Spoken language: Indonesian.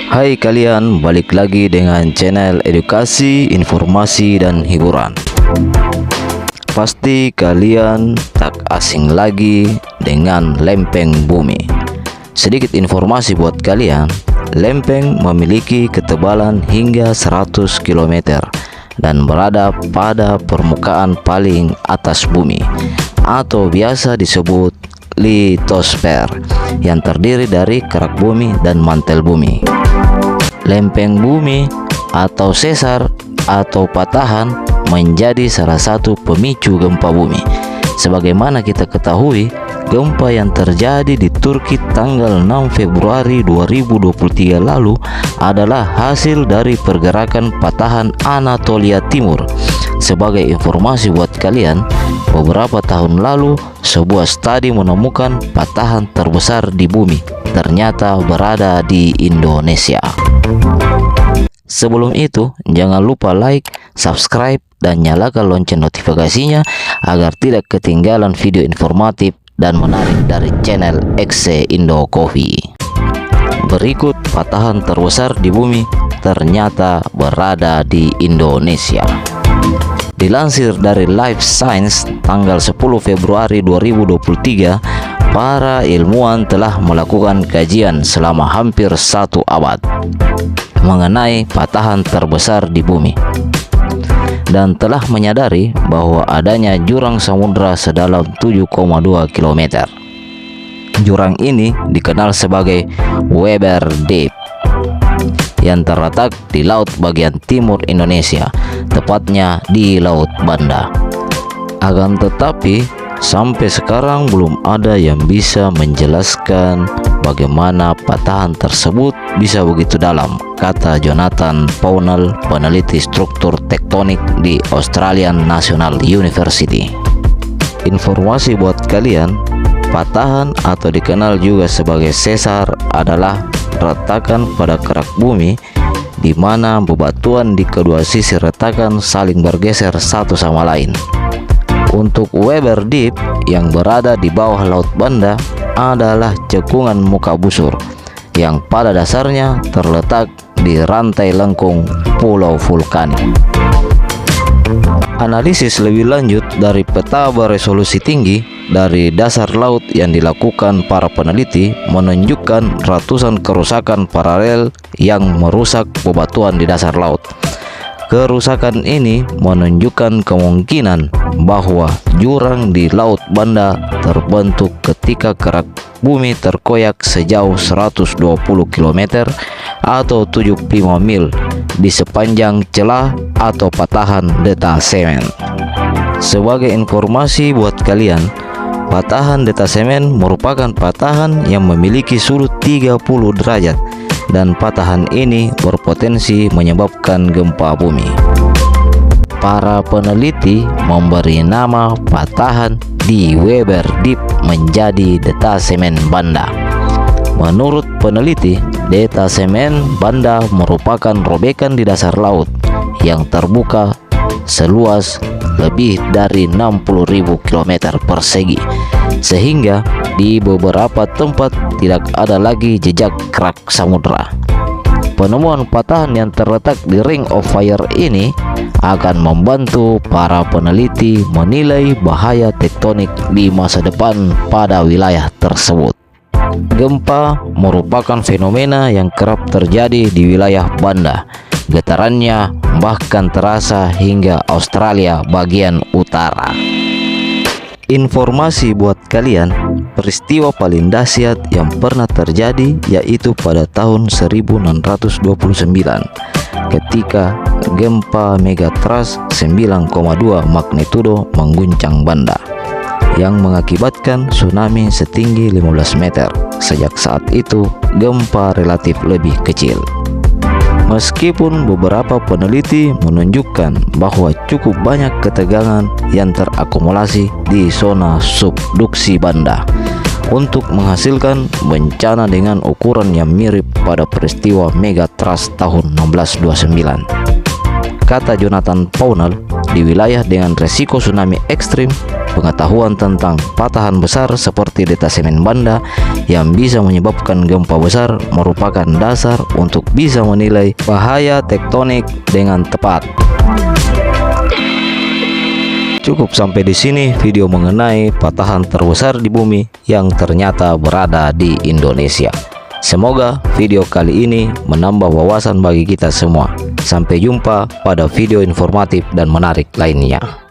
Hai kalian, balik lagi dengan channel edukasi, informasi, dan hiburan. Pasti kalian tak asing lagi dengan lempeng bumi. Sedikit informasi buat kalian, lempeng memiliki ketebalan hingga 100 km dan berada pada permukaan paling atas bumi atau biasa disebut litosfer yang terdiri dari kerak bumi dan mantel bumi. Lempeng bumi atau sesar atau patahan menjadi salah satu pemicu gempa bumi. Sebagaimana kita ketahui, gempa yang terjadi di Turki tanggal 6 Februari 2023 lalu adalah hasil dari pergerakan patahan Anatolia Timur. Sebagai informasi buat kalian, beberapa tahun lalu sebuah studi menemukan patahan terbesar di bumi ternyata berada di Indonesia. Sebelum itu, jangan lupa like, subscribe, dan nyalakan lonceng notifikasinya agar tidak ketinggalan video informatif dan menarik dari channel XC Indo Coffee. Berikut patahan terbesar di bumi ternyata berada di Indonesia. Dilansir dari Life Science tanggal 10 Februari 2023, para ilmuwan telah melakukan kajian selama hampir 1 abad mengenai patahan terbesar di bumi dan telah menyadari bahwa adanya jurang samudra sedalam 7,2 km. Jurang ini dikenal sebagai Weber Deep yang terletak di laut bagian timur Indonesia, tepatnya di Laut Banda. Akan tetapi, sampai sekarang belum ada yang bisa menjelaskan bagaimana patahan tersebut bisa begitu dalam, kata Jonathan Pownall, peneliti struktur tektonik di Australian National University. Informasi buat kalian, patahan atau dikenal juga sebagai sesar adalah retakan pada kerak bumi di mana bebatuan di kedua sisi retakan saling bergeser satu sama lain. Untuk Weber Deep yang berada di bawah Laut Banda adalah cekungan muka busur yang pada dasarnya terletak di rantai lengkung pulau vulkanik. Analisis lebih lanjut dari peta beresolusi tinggi dari dasar laut yang dilakukan para peneliti menunjukkan ratusan kerusakan paralel yang merusak bebatuan di dasar laut. Kerusakan ini menunjukkan kemungkinan bahwa jurang di Laut Banda terbentuk ketika kerak bumi terkoyak sejauh 120 km atau 75 mil di sepanjang celah atau patahan detasemen. Sebagai informasi buat kalian, patahan detasemen merupakan patahan yang memiliki sudut 30 derajat dan patahan ini berpotensi menyebabkan gempa bumi. Para peneliti memberi nama patahan di Weber Deep menjadi detasemen Banda. Menurut peneliti, detasemen Banda merupakan robekan di dasar laut yang terbuka seluas lebih dari 60.000 km persegi, sehingga di beberapa tempat tidak ada lagi jejak kerak samudra. Penemuan patahan yang terletak di Ring of Fire ini akan membantu para peneliti menilai bahaya tektonik di masa depan pada wilayah tersebut. Gempa merupakan fenomena yang kerap terjadi di wilayah Banda. Getarannya bahkan terasa hingga Australia bagian utara. Informasi buat kalian, peristiwa paling dahsyat yang pernah terjadi yaitu pada tahun 1929 ketika gempa megatrust 9,2 magnitudo mengguncang Banda yang mengakibatkan tsunami setinggi 15 meter. Sejak saat itu, gempa relatif lebih kecil. Meskipun beberapa peneliti menunjukkan bahwa cukup banyak ketegangan yang terakumulasi di zona subduksi Banda untuk menghasilkan bencana dengan ukuran yang mirip pada peristiwa megatrust tahun 1629. Kata Jonathan Pownall, di wilayah dengan resiko tsunami ekstrim, pengetahuan tentang patahan besar seperti detasemen Banda yang bisa menyebabkan gempa besar merupakan dasar untuk bisa menilai bahaya tektonik dengan tepat. Cukup sampai di sini video mengenai patahan terbesar di bumi yang ternyata berada di Indonesia. Semoga video kali ini menambah wawasan bagi kita semua. Sampai jumpa pada video informatif dan menarik lainnya.